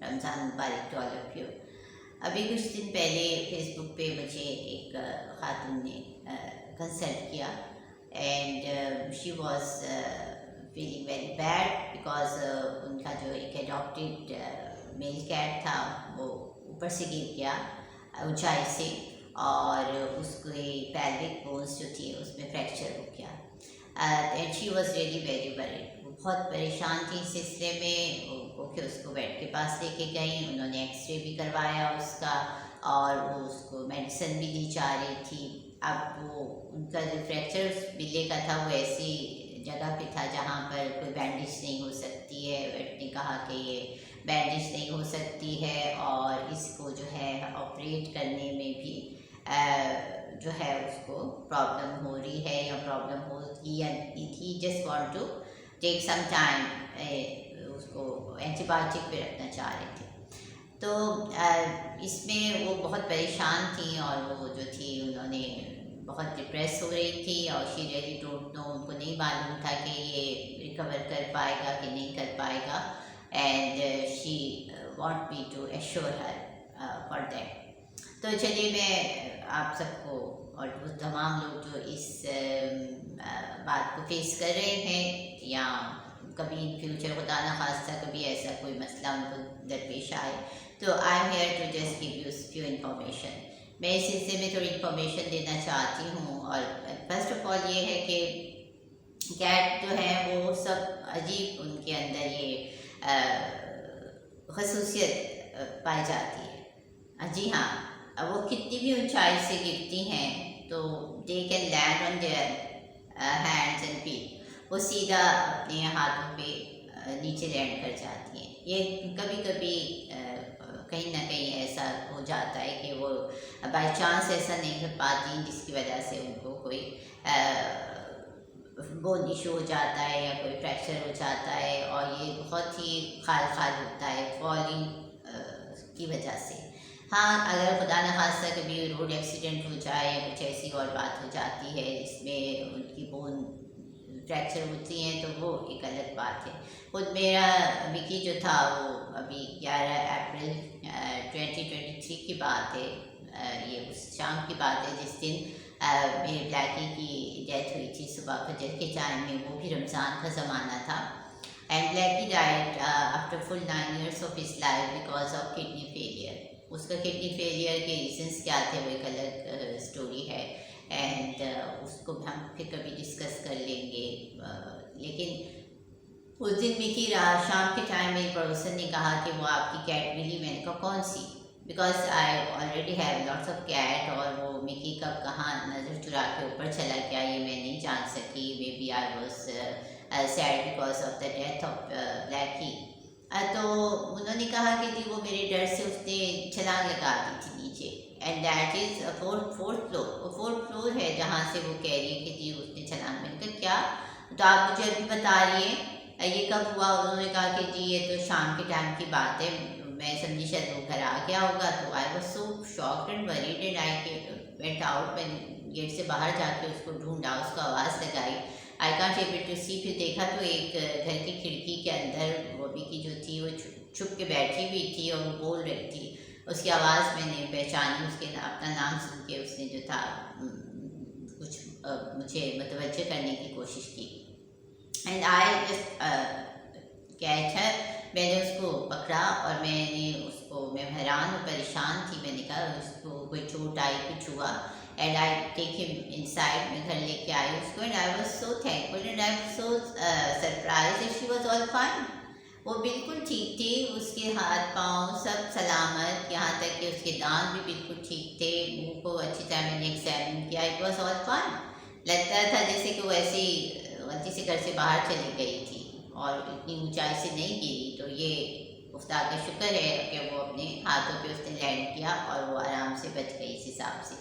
Ramzan Mubarak to all of you. अभी कुछ दिन पहले फेसबुक पे मुझे एक खातून ने कंसल्ट किया and she was feeling very bad because उनका जो एक एडॉप्टेड मेल कैट था वो ऊपर से गिर गया ऊंचाई से और उसके पैल्विक बोन्स जो थी उसमें फ्रैक्चर हो गया and she was really very worried. वो बहुत परेशान थी इस सिलसिले में। ओके, उसको बेड के पास लेके गई, उन्होंने एक्सरे भी करवाया उसका और वो उसको मेडिसिन भी दी जा रही थी। अब वो उनका जो फ्रैक्चर बिल्ले का था वो ऐसी जगह पे था जहाँ पर कोई बैंडेज नहीं हो सकती है। वेट ने कहा कि ये बैंडेज नहीं हो सकती है और इसको जो है ऑपरेट करने में भी जो है उसको प्रॉब्लम हो रही है या प्रॉब्लम होगी या ही just want to take some time, उसको एंटीबायोटिक पे रखना चाह रहे थे। तो इसमें वो बहुत परेशान थी और वो जो थी उन्होंने बहुत डिप्रेस हो रही थी और शी रियली डोंट नो, उनको नहीं मालूम था कि ये रिकवर कर पाएगा कि नहीं कर पाएगा and she want me to assure her for that. तो चलिए मैं आप सबको और वो तमाम लोग जो इस बात को फेस कर रहे हैं या कभी इन फ्यूचर खुदा न खास्ता कभी ऐसा कोई मसला उनको दरपेश आए, तो I am here to just give you few information. मैं इस सिलसिले में थोड़ी इन्फॉर्मेशन देना चाहती हूँ। और फर्स्ट ऑफ ऑल ये है कि कैट जो है वो सब अजीब उनके अंदर ये खसूसियत पाई जाती है। जी हाँ, अब वो कितनी भी ऊंचाई से गिरती हैं तो they can land on their hands and feet, वो सीधा अपने हाथों पे नीचे लैंड कर जाती हैं। ये कभी कभी कहीं ना कहीं ऐसा हो जाता है कि वो बाई चांस ऐसा नहीं कर पाती जिसकी वजह से उनको कोई बोन इशू हो जाता है या कोई फ्रैक्चर हो जाता है और ये बहुत ही खाल होता है फॉलिंग की वजह से। हाँ, अगर खुदा न खास्ता कभी रोड एक्सीडेंट हो जाए या कुछ ऐसी और बात हो जाती है जिसमें उनकी बोन फ्रैक्चर होती हैं तो वो एक अलग बात है। खुद मेरा विकी जो था वो अभी 11 अप्रैल 2023 की बात है, ये उस शाम की बात है जिस दिन मेरे ब्लैकी की डेथ हुई थी सुबह फजर के टाइम में। वो भी रमज़ान का ज़माना था and Blackie died after full 9 years of his life because of kidney failure. उसका किडनी फेलियर के रीजंस क्या थे वो एक अलग स्टोरी है एंड उसको हम फिर कभी डिस्कस कर लेंगे। लेकिन उस दिन मिकी शाम के टाइम मेरी पड़ोसन ने कहा कि वो आपकी कैट मिली। मैंने कहा कौन सी, because I already have lots of cat और वो मिकी कब कहाँ नज़र चुरा के ऊपर चला गया ये मैं नहीं जान सकी। Maybe I was sad because of the death of Blackie. तो उन्होंने कहा कि जी वो मेरे डर से उसने छलांग लगा दी थी नीचे and that is fourth floor है जहाँ से वो कह रही है कि जी उसने छलांग। मैंने कहा क्या, तो आप मुझे अभी बता रही हैं ये कब हुआ? उन्होंने कहा कि जी ये तो शाम के टाइम की बात है, मैं समझी शायद वो घर आ गया होगा। तो I was so shocked and worried and I went out. मैंने गेट से बाहर जाके उसको ढूंढा, उसको आवाज़ लगाई, आई कांट एबल टू सी। फिर देखा तो एक घर की खिड़की के अंदर बॉबी की जो थी वो छुप के बैठी हुई थी और वो बोल रही थी। उसकी आवाज़ मैंने पहचानी, उसके अपना नाम सुन के उसने जो था कुछ मुझे मतवज्जो करने की कोशिश की एंड आई जस्ट कैच है। मैंने उसको पकड़ा और मैं हैरान और परेशान थी। मैंने कहा उसको कोई चोट आई, कुछ हुआ and I take him inside. मैं घर लेके आई उसको and I was so thankful and I was so surprised that she was all fine. वो बिल्कुल ठीक थी, उसके हाथ पाँव सब सलामत, यहाँ तक कि उसके दांत भी बिल्कुल ठीक थे। मुंह को अच्छी तरह मैंने एग्जामिन किया, इट वाज ऑल फाइन। लगता था जैसे कि वो ऐसी गलती से घर से बाहर चली गई थी और इतनी ऊंचाई से नहीं गिरी। तो ये खुदा का शुक्र है कि वो अपने हाथों पे उसने लैंड किया और वो आराम से बच गई इस हिसाब से।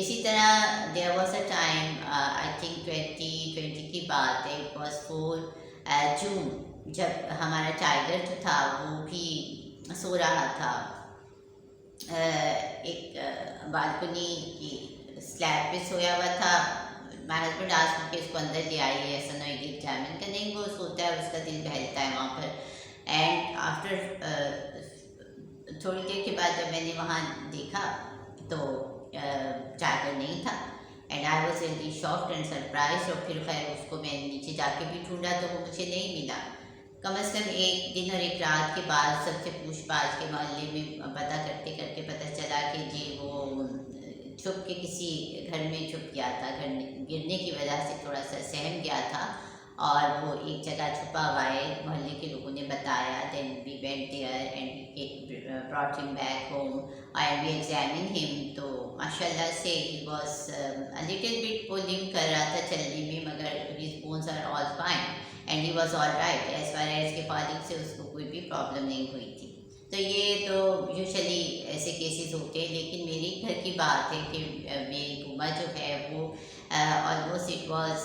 इसी तरह there was a time I think 2020 की बात है, इट वाज 4 जून, जब हमारा टाइगर जो था वो भी सो रहा था एक बालकनी की स्लैब पे सोया हुआ था। माय हस्बैंड आज के इसको अंदर ले आई है, ऐसा नहीं गिर जाए। मैंने कहा नहीं, वो सोता है, उसका दिल बहलता है वहाँ पर। एंड आफ्टर थोड़ी देर के बाद जब मैंने वहाँ देखा तो चार्जर नहीं था and I was really shocked and surprise. और फिर खैर उसको मैंने नीचे जाके भी ढूंढा तो वो मुझे नहीं मिला। कम से कम एक दिन और एक रात के बाद सबसे पूछ पाछ के मोहल्ले में पता करते करते पता चला कि जी वो छुप के किसी घर में छुप गया था। घर गिरने की वजह से थोड़ा सा सहम गया था और वो एक जगह छुपा हुआ है। मोहल्ले के लोगों ने बताया। Then we went there and we brought him back home and we examine him. तो माशाल्लाह से he was a little bit pulling कर रहा था चलने में, मगर his bones are all fine and he was all right as far as के फॉलिंग से उसको कोई भी प्रॉब्लम नहीं हुई थी। तो ये तो यूजुअली ऐसे केसेस होते हैं। लेकिन मेरी घर की बात है कि मेरी बुआ जो है वो almost it was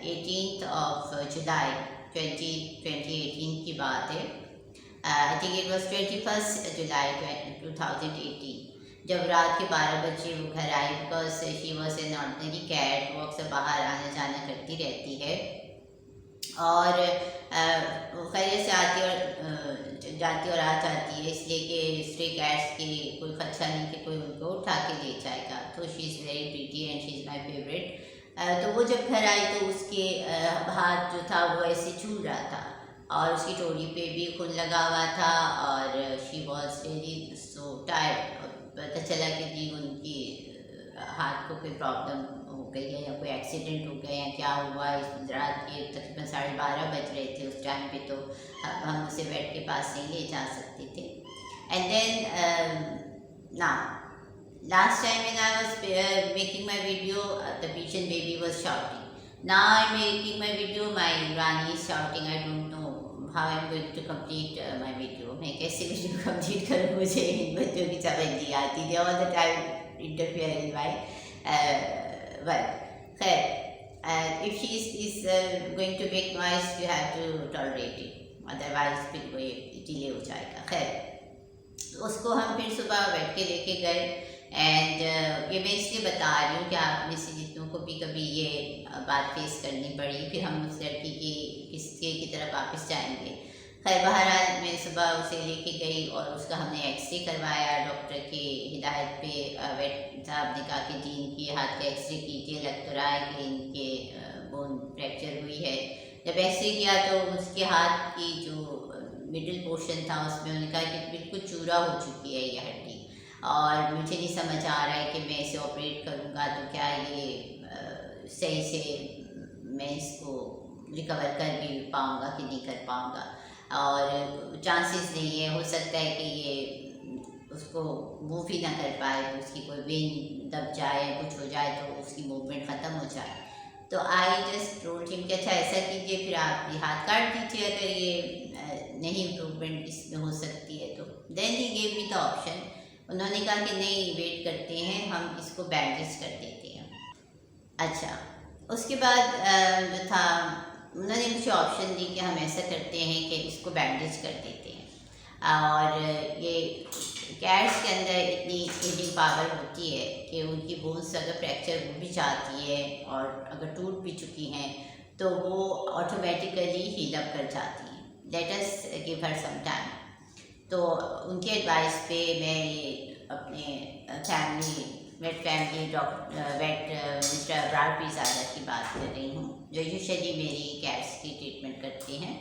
18th of July 2018 की बात है। I think it was 21st July 2018 जब रात के 12 बजे वो घर आई। Because she was an ordinary cat, वो अक्सर बाहर आना जाना करती रहती है और वो खैरियत से आती और जाती और आ जाती है, इसलिए कि स्ट्रे कैट्स की कोई खदशा नहीं कि कोई उनको उठा के ले जाएगा। तो she is very pretty and she is my favourite. तो वो जब घर आई तो उसके हाथ जो था वो ऐसे झूल रहा था और उसकी टोली पे भी खून लगा हुआ था और she was really so tired. पता चला कि जी उनकी हाथ को कोई प्रॉब्लम हो गई है या कोई एक्सीडेंट हो गया या क्या हुआ। इस रात के तकरीबन 12:30 बज रहे थे उस टाइम पे, तो हम उसे बेड के पास नहीं ले जा सकते थे। एंड देन ना last time when I was making my video, the pigeon baby was shouting. Now I'm making my video, my Rani is shouting. I don't know how I'm going to complete my video. मैं कैसे video complete करूँ, मुझे इन बच्चों की समझ नहीं आती थी। all the time interfere in my work. खैर if she is going to make noise, you have to tolerate it, otherwise फिर कोई डिले हो जाएगा। खैर उसको हम फिर सुबह बैठ के लेके गए एंड ये मैं इसलिए बता रही हूँ कि आप में से जितनों को भी कभी ये बात फेस करनी पड़ी, फिर हम उस लड़की की किस्से की तरफ वापस जाएंगे। खैर बहरहाल मैं सुबह उसे लेके गई और उसका हमने एक्सरे करवाया। डॉक्टर की हिदायत पे वेट साहब ने कहा कि जी इनकी हाथ का एक्सरे कीजिए, लग तो रहा है कि इनके बोन फ्रैक्चर हुई है। जब एक्सरे किया तो उसके हाथ की जो मिडिल पोर्शन था उसमें उन्होंने कहा कि बिल्कुल चूरा हो चुकी है ये हड्डी और मुझे नहीं समझ आ रहा है कि मैं इसे ऑपरेट करूँगा तो क्या ये सही से मैं इसको रिकवर कर भी पाऊँगा कि नहीं कर पाऊँगा। और चांसेस नहीं है, हो सकता है कि ये उसको मूव ही ना कर पाए, तो उसकी कोई वेन दब जाए, कुछ हो जाए तो उसकी मूवमेंट ख़त्म हो जाए। तो आई जस्ट टोल्ड हिम कि अच्छा ऐसा कीजिए, फिर आप ये हाथ काट दीजिए अगर ये नहीं इम्प्रूवमेंट इसमें हो सकती है तो। Then he gave me the option. उन्होंने कहा कि नहीं वेट करते हैं, हम इसको बैंडेज कर देते हैं। अच्छा उसके बाद जो था उन्होंने मुझे ऑप्शन दी कि हम ऐसा करते हैं कि इसको बैंडेज कर देते हैं। और ये कैट्स के अंदर इतनी हीलिंग पावर होती है कि उनकी बोन्स अगर फ्रैक्चर हो भी जाती है और अगर टूट भी चुकी हैं तो वो ऑटोमेटिकली हील अप कर जाती हैं। Let us give her some time. तो उनके एडवाइस पे मैं अपने vet family vet mister Abrar Pirzada की बात कर रही हूँ जो यूजुअली मेरी कैट्स की ट्रीटमेंट करते हैं।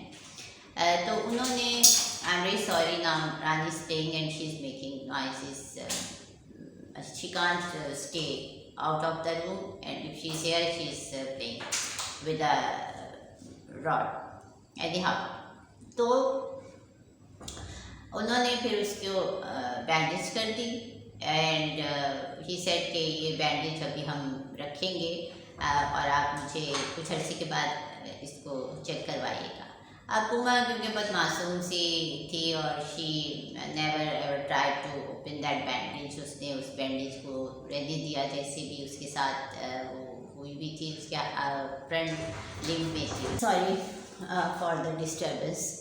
तो उन्होंने आई am very sorry now Rani staying and she is making noises, she can't stay out of the room and if she is here she is playing with a rod any how. तो उन्होंने फिर उसको bandage कर दी and he said कि ये bandage अभी हम रखेंगे और आप मुझे कुछ अर्से के बाद इसको चेक करवाइएगा। अब पुमा क्योंकि बहुत मासूम सी थी और she never ever try to open that bandage, उसने उस बैंडेज को रहने दिया जैसे भी उसके साथ वो हुई भी थी, उसके फ्रंट लिम्ब में थी। Sorry for the disturbance.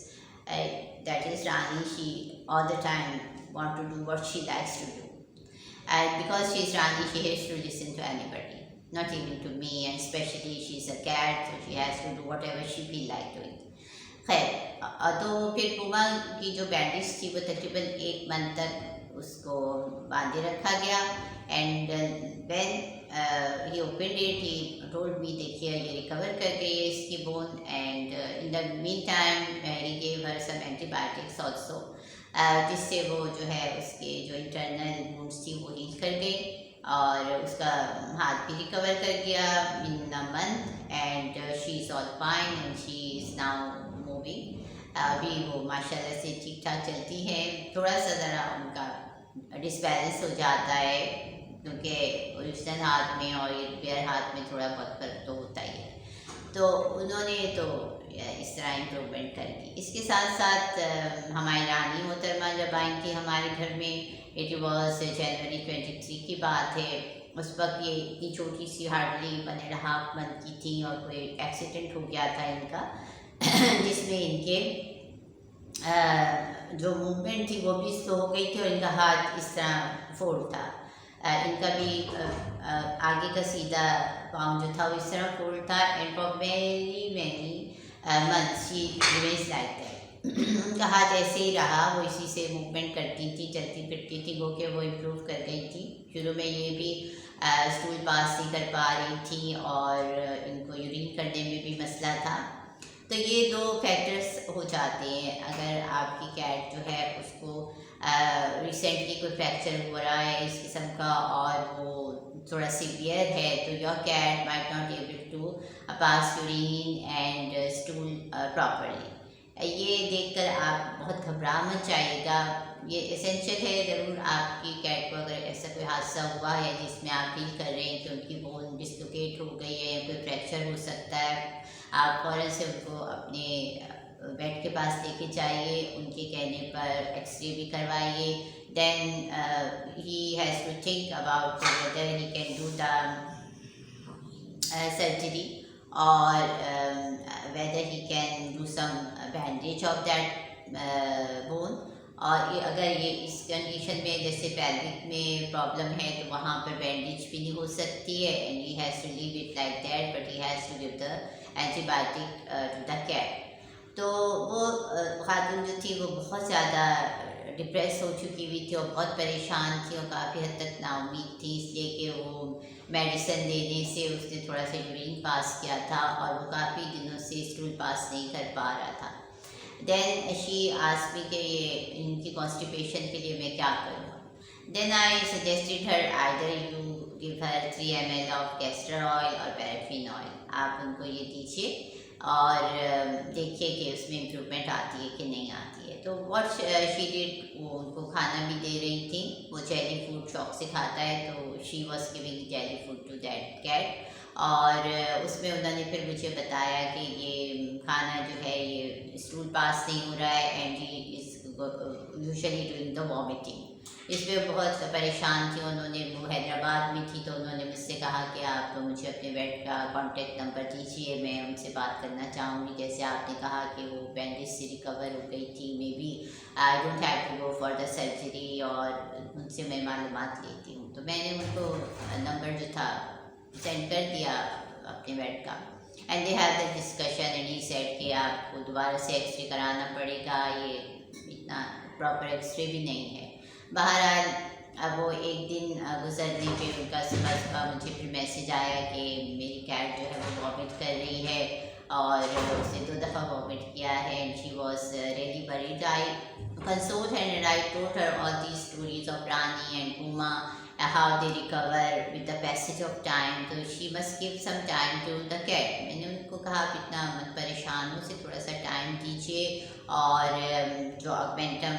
That is Rani, she all the time want to do what she likes to do, and because she is Rani she has to listen to anybody, not even to me, and especially she is a cat so she has to do whatever she feel like doing. खैर तो फिर पुमा की जो bandage थी वो तकरीबन 1 month तक उसको बांधे रखा गया। And when he opened it he told me, देखिए ये रिकवर कर गई है इसकी bone, and in the mean time he gave her some antibiotics also, जिससे वो जो है उसके जो इंटरनल वुंड्स थी वो हील कर गई और उसका हाथ भी रिकवर कर गया in a month. And she is all fine and she is now moving. अभी वो माशाल्लाह से ठीक ठाक चलती है। थोड़ा सा ज़रा उनका डिसबैलेंस हो जाता है क्योंकि ओरिजिनल हाथ में और ये रिपेयर हाथ में थोड़ा बहुत फर्क तो होता ही है। तो उन्होंने तो इस तरह इम्प्रूवमेंट कर दी। इसके साथ साथ हमारी रानी मोहतरमा जब आई थी हमारे घर में, इट वॉज जनवरी 23 की बात है। उस वक्त ये इतनी छोटी सी हार्डली 1.5 मंथ की थी और कोई एक्सीडेंट हो गया था इनका जिसमें इनके जो मूवमेंट थी वो भी स्लो हो गई थी और इनका हाथ इस तरह फोल्ड था। इनका भी आगे का सीधा पाँव जो था वो इस तरह फोल्ड था। And for very many months she remains like that. उनका हाथ ऐसे ही रहा, वो इसी से मूवमेंट करती थी, चलती फिरती थी, गो के वो इम्प्रूव कर गई थी। शुरू में ये भी स्टूल पास नहीं कर पा रही थी और इनको यूरिन करने में भी मसला था। तो ये 2 फैक्टर्स हो जाते हैं। अगर आपकी कैट जो है उसको रिसेंटली कोई फ्रैक्चर हो रहा है इस किस्म का और वो थोड़ा सीवियर है, तो your cat might not able to pass urine and stool properly. ये देखकर आप बहुत घबरा मत जाइएगा। ये एसेंशियल है ज़रूर आपकी कैट को, अगर ऐसा कोई हादसा हुआ है जिसमें आप फील कर रहे हैं कि उनकी बोन डिस्लोकेट हो गई है या कोई फ्रैक्चर हो सकता है, आप फ़ौरन से उनको अपने वेट के पास लेके जाइए। उनके कहने पर एक्सरे भी करवाइए। Then he has to think about whether he can do the surgery और whether he can do some bandage of that bone। और ये अगर ये इस कंडीशन में जैसे पैल्विक में प्रॉब्लम है तो वहाँ पर बैंडेज भी नहीं हो सकती है। And he has to leave it like that, but he has to give the antibiotic to the cat. तो वो खातून जो थी वो बहुत ज़्यादा डिप्रेस हो चुकी हुई थी और बहुत परेशान थी और काफ़ी हद तक नाउम्मीद थी, इसलिए कि वो मेडिसिन देने से उसने थोड़ा सा यूरिन पास किया था और वो काफ़ी दिनों से स्टूल पास नहीं कर पा रहा था। देन शी आस्क्ड मी कि ये इनकी कॉन्स्टिपेशन के लिए मैं क्या करूँ। Then I suggested her either you give her 3 ml of castor oil और पैराफिन ऑयल। आप उनको ये दीजिए और देखिए कि उसमें इम्प्रूवमेंट आती है कि नहीं आती है। तो व्हाट शी डिड, वो उनको खाना भी दे रही थी। वो जेली फूड शौक से खाता है, तो she was giving jelly food to that cat. और उसमें उन्होंने फिर मुझे बताया कि ये खाना जो है ये स्टूल पास नहीं हो रहा है and he is usually doing the vomiting. इसमें बहुत परेशान थी। उन्होंने, वो हैदराबाद में थी, तो उन्होंने मुझसे कहा कि आप मुझे अपने वेट का कॉन्टेक्ट नंबर दीजिए, मैं उनसे बात करना चाहूँगी। जैसे आपने कहा कि वो बैंडेज से रिकवर हो गई थी, maybe I don't have to go for the surgery, और उनसे मैं मालूमात लेती हूँ। तो मैंने उनको नंबर जो था सेंड कर दिया अपने वेट का। And they have the discussion and he said कि आपको दोबारा से एक्सरे कराना पड़ेगा, ये इतना प्रॉपर एक्सरे भी नहीं है। बहरहाल अब वो एक दिन गुजरने पे उनका सुबह मुझे फिर मैसेज आया कि मेरी कैट जो है वो वॉमिट कर रही है और उसने 2 दफ़ा वॉमिट किया है। And she was really worried. I consoled her and I told her all these stories of Rani and Puma, how they recover with the passage of time, so she must give some time to the cat। मैंने उनको कहा आप इतना मत परेशान हो, उसे थोड़ा सा टाइम दीजिए और जो ऑगमेंटम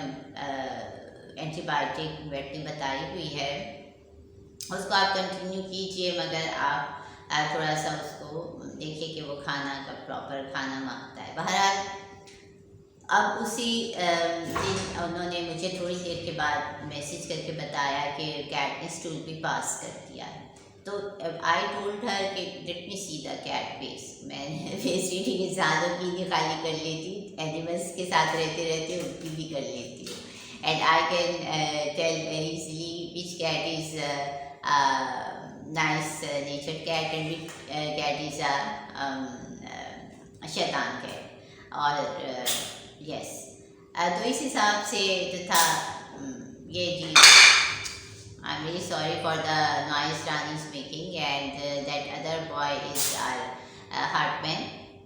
एंटीबायोटिक वेट ने बताई हुई है उसको आप कंटिन्यू कीजिए, मगर आप थोड़ा सा उसको देखिए कि वो खाना का प्रॉपर खाना मांगता है। बहरहाल अब उसी दिन उन्होंने मुझे थोड़ी देर के बाद मैसेज करके बताया कि कैट ने स्टूल भी पास कर दिया है। तो आई टोल्ड हर कि let me see the cat face. मैंने फेस रीडिंग इंसानों की नहीं खाली कर लेती, एनिमल्स के साथ रहते रहते उनकी भी कर लेती हूँ। And I can tell very easily which cat is nice nature cat and which cat is शैतान कैट। और यस, तो इस हिसाब से जो था ये जी, I am very sorry for the noise Rani is making, and that other boy is our Hartman.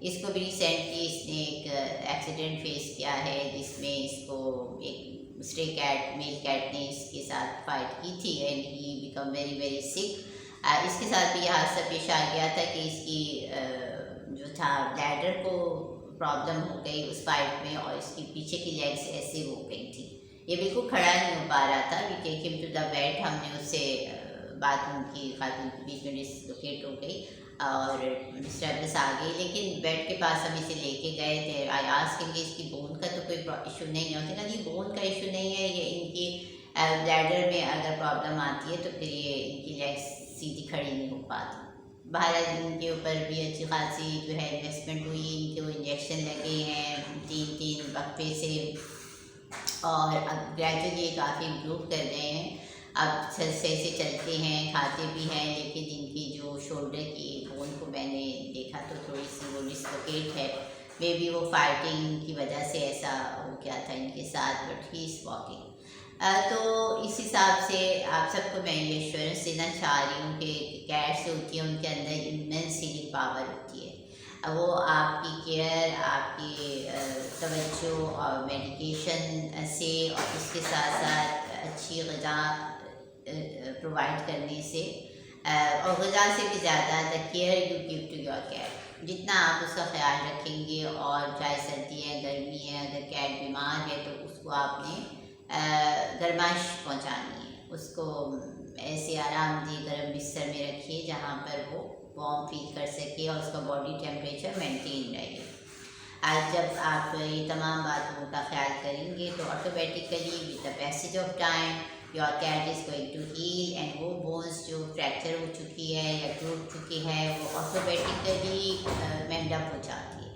इसको भी रिसेंटली इसने एक एक्सीडेंट फेस किया है जिसमें इसको एक स्ट्रे कैट, मेल कैट ने इसके साथ फाइट की थी and he become very very sick. इसके साथ भी यह हादसा पेश आ गया था कि इसकी जो था ब्लैडर को प्रॉब्लम हो गई उस फाइट में और इसकी पीछे की लेग्स ऐसे हो गई थी. ये बिल्कुल खड़ा नहीं हो पा रहा था. We take him to the bed. हमने उससे बात उनकी खातून के बीच में डिसलोकेट हो गई और डिस्टर्बेंस आ गई, लेकिन बेड के पास हम इसे लेके गए थे. आई आस्क्ड कि इसकी बोन का तो कोई इशू नहीं है. उसने कहा ये बोन का इशू नहीं है, ये इनकी ब्लैडर में अगर प्रॉब्लम आती है तो फिर ये इनकी लेग्स सीधी खड़ी नहीं हो पाती. बहरहाल इनके ऊपर भी अच्छी खासी जो है इन्वेस्टमेंट हुई. इनके वो इंजेक्शन लगे हैं 3 वक्फे से और अब ग्रेजुअली काफ़ी इम्प्रूव कर रहे हैं. अब सही से चलते हैं, खाते भी हैं, लेकिन इनकी जो शोल्डर की बोन को मैंने देखा तो थोड़ी सी वो डिसलोकेट है. मे बी वो फाइटिंग की वजह से ऐसा हो गया था इनके साथ, बट ही इज़ वॉकिंग. तो इस हिसाब से आप सबको मैं ये एश्योरेंस देना चाह रही हूँ कि कैट्स होती हैं उनके अंदर इमेंस हीलिंग पावर होती है. वो आपकी केयर, आपकी तवज्जो और मेडिकेशन से और इसके साथ साथ अच्छी ग़िज़ा प्रोवाइड करने से और ग़िज़ा से भी ज़्यादा the care you give to your cat. जितना आप उसका ख्याल रखेंगे और चाहे सर्दी है गर्मी है, अगर कैट बीमार है तो उसको आपने गर्माइश पहुंचानी है. उसको ऐसे आरामदेह गर्म बिस्तर में रखिए जहाँ पर वो वार्म फील कर सके और उसका बॉडी टेम्परेचर मेंटेन रहे. आज जब आप ये तमाम बातों का ख्याल करेंगे तो automatically with the passage of time your cat is going to heal and वो बोन्स जो फ्रैक्चर हो चुकी है या टूट चुकी है वो ऑटोमेटिकली मेंडअप हो जाती है.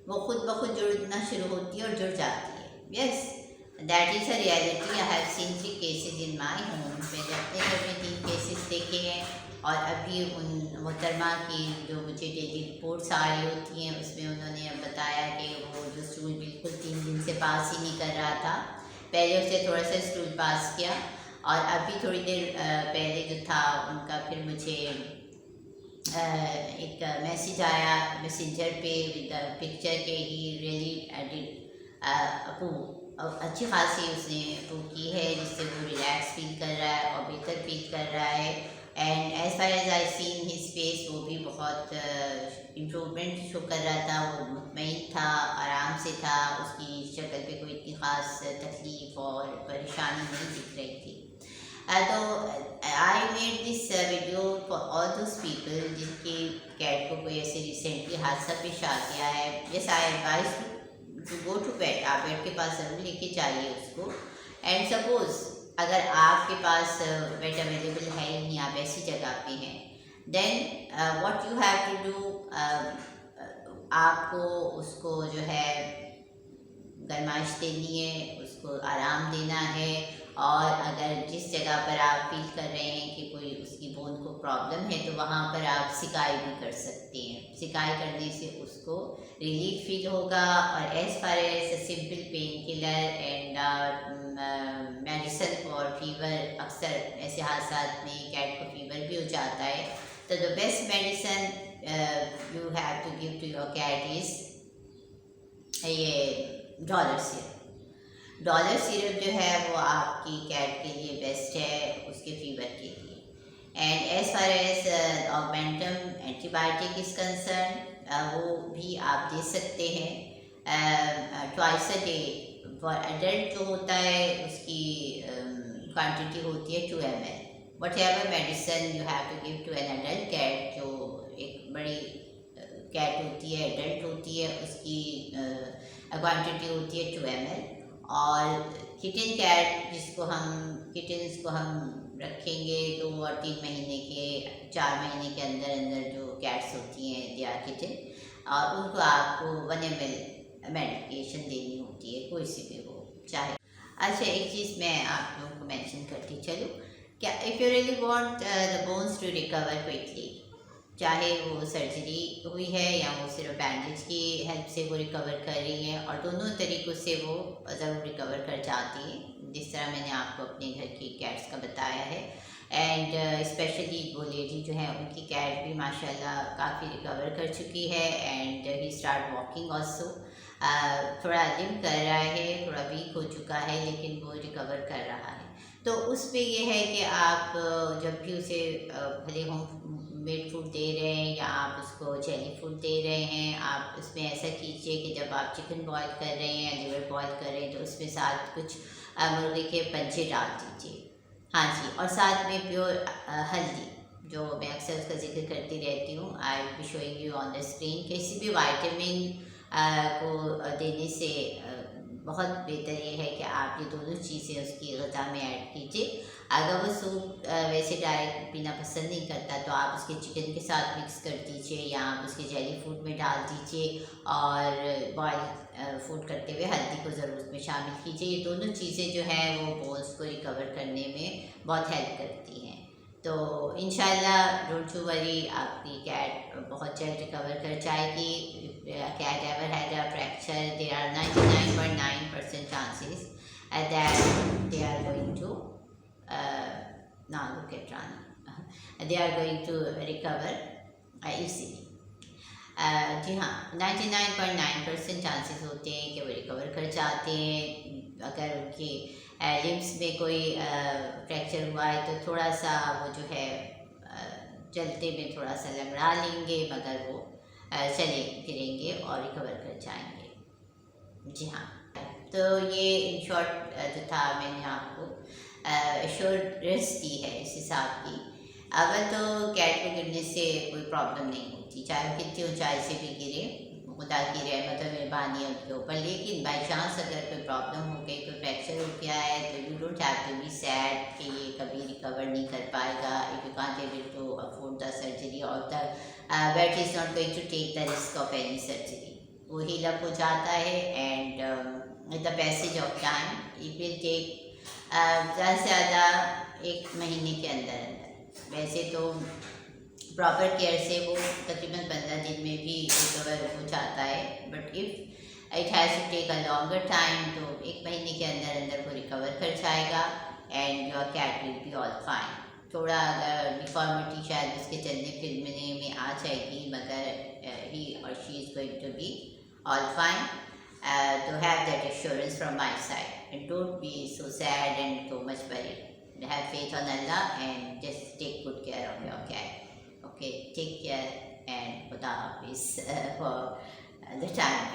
वो खुद ब खुद जुड़ना शुरू होती है और जुड़ जाती है. Yes, that is a reality. I have seen 3 cases in my home. मैंने अपने घर में 3 केसेस देखे हैं और अभी उन मोहतरमा की जो मुझे डेली रिपोर्ट्स आ रही होती हैं उसमें उन्होंने अब बताया कि वो जो स्टूल बिल्कुल 3 दिन से पास ही नहीं कर रहा था. पहले उसे थोड़ा सा स्टूल पास किया और अभी थोड़ी देर पहले जो था उनका फिर मुझे एक मैसेज आया मैसेंजर पे विद पिक्चर के ही रियली डिड अप्रूव. अच्छी खासी उसने अप्रूव की है जिससे वो रिलैक्स फील कर रहा है और बेहतर फील कर रहा है. And as far as I seen his face वो भी बहुत इम्प्रूवमेंट शो कर रहा था. वो मुतमईन था, आराम से था. उसकी शक्ल पे कोई इतनी ख़ास तकलीफ़ और परेशानी नहीं दिख रही थी. तो I made this video for all those people जिनके कैट को कोई ऐसे रिसेंटली हादसा पेश आ गया है. जैसे I advise to go to bed. आप बेड के पास ज़रूर लेके जाइए उसको. एंड सपोज़ अगर आपके पास बेड अवेलेबल है ही नहीं, आप ऐसी जगह पे हैं, then what you have to do, आपको उसको जो है गरमाइश देनी है, उसको आराम देना है. और अगर जिस जगह पर आप फील कर रहे हैं कि कोई उसकी बोन को प्रॉब्लम है तो वहाँ पर आप सिकाई भी कर सकते हैं. सिकाई करने से उसको रिलीफ फील होगा. और as far as simple pain killer and medicine for fever, अक्सर ऐसे हादसात में कैट को फीवर भी हो जाता है, तो the best medicine you have to give to your cat is ये डॉलर सिरप. डॉलर सिरप जो है वो आपकी कैट के लिए बेस्ट है उसके फीवर के लिए. And as far as Augmentin antibiotic is concern वो भी आप दे सकते हैं twice a day. For adult जो होता है उसकी क्वांटिटी होती है 2 ml. Whatever medicine you have to give to an adult cat, जो एक बड़ी कैट होती है, एडल्ट होती है, उसकी क्वांटिटी होती है 2 ml. और किटन कैट जिसको हम किटन्स को हम रखेंगे 2 और 3 महीने के 4 महीने के अंदर अंदर जो कैट्स होती हैं दे आर किटन, और उनको आपको 1 ml मेडिकेशन देनी होती है, कोई सी भी हो चाहे. अच्छा, एक चीज़ मैं आप लोगों को मेंशन करती चलूँ क्या, if you really want the bones to recover quickly, चाहे वो सर्जरी हुई है या वो सिर्फ बैंडेज की हेल्प से वो रिकवर कर रही है, और दोनों तरीक़ों से वो ज़रूर रिकवर कर जाती है, जिस तरह मैंने आपको अपने घर की कैट्स का बताया है। एंड स्पेशली वो लेडी जो है उनकी कैट भी माशाल्लाह काफ़ी रिकवर कर चुकी है, and he start walking also. थोड़ा लिम कर रहा है, थोड़ा वीक हो चुका है, लेकिन वो रिकवर कर रहा है। तो उस पे ये है कि आप जब भी उसे भले होम मेड फूड दे रहे हैं या आप उसको जेली फूड दे रहे हैं, आप उसमें ऐसा कीजिए कि जब आप चिकन बॉईल कर रहे हैं या लिवर बॉईल कर रहे हैं तो उसमें साथ कुछ मुर्गे के पंजे डाल दीजिए। हाँ जी, और साथ में प्योर हल्दी, जो मैं अक्सर उसका जिक्र करती रहती हूँ, I will be showing you on the screen. किसी भी वाइटामिन को देने से बहुत बेहतर ये है कि आप ये दोनों चीज़ें उसकी ग़िज़ा में ऐड कीजिए। अगर वो सूप वैसे डायरेक्ट पीना पसंद नहीं करता तो आप उसके चिकन के साथ मिक्स कर दीजिए या आप उसके जेली फूड में डाल दीजिए, और बॉयल फूड करते हुए हल्दी को ज़रूर उसमें शामिल कीजिए। ये दोनों चीज़ें जो हैं वो बोन्स को रिकवर करने में बहुत हेल्प करती हैं। तो इंशाल्लाह डोंट यू वरी, आपकी कैट बहुत जल्द रिकवर कर जाएगी। Cat ever had a fracture, there are 99.9% chances that they are going to now look at Rani, they are going to recover easily. जी हाँ, 99.9% चांसेस होते हैं कि वो रिकवर कर जाते हैं। अगर उनकी लिम्स में कोई फ्रैक्चर हुआ है तो थोड़ा सा वो जो है चलते में थोड़ा सा लंगड़ा लेंगे, मगर वो चले फिरेंगे और रिकवर कर जाएंगे। जी हाँ, तो ये इन शॉर्ट जो था मैंने आपको एश्योरेंस दी है इस हिसाब की। अगर तो कैट को गिरने से कोई प्रॉब्लम नहीं होती, चाहे वो कितनी ऊंचाई से भी गिरे, खुदा की रहमत और मेहरबानी है उनके ऊपर। लेकिन बाई चांस अगर कोई प्रॉब्लम हो गई, कोई फ्रैक्चर हो गया है, तो you don't have to be sad कि ये कभी रिकवर नहीं कर पाएगा। If you can't able to afford the surgery और the vet is not going to take the risk of any surgery, वो हील अप हो जाता है, and the passage of time it will take ज़्यादा से ज़्यादा 1 महीने के अंदर अंदर। वैसे तो प्रॉपर केयर से वो तकरीबन 15 दिन में भी रिकवर हो जाता है, but if it has to take a longer time तो 1 महीने के अंदर अंदर वो रिकवर कर जाएगा, and your cat will be all fine. थोड़ा अगर डिफॉर्मिटी शायद उसके चलने फिरने में आ जाएगी, मगर ही और she is going to be all fine. To have that assurance from my side, and don't be so sad and so much worried. Have faith on Allah and just take good care of your cat. Okay, take care, and Khuda Hafiz for the time.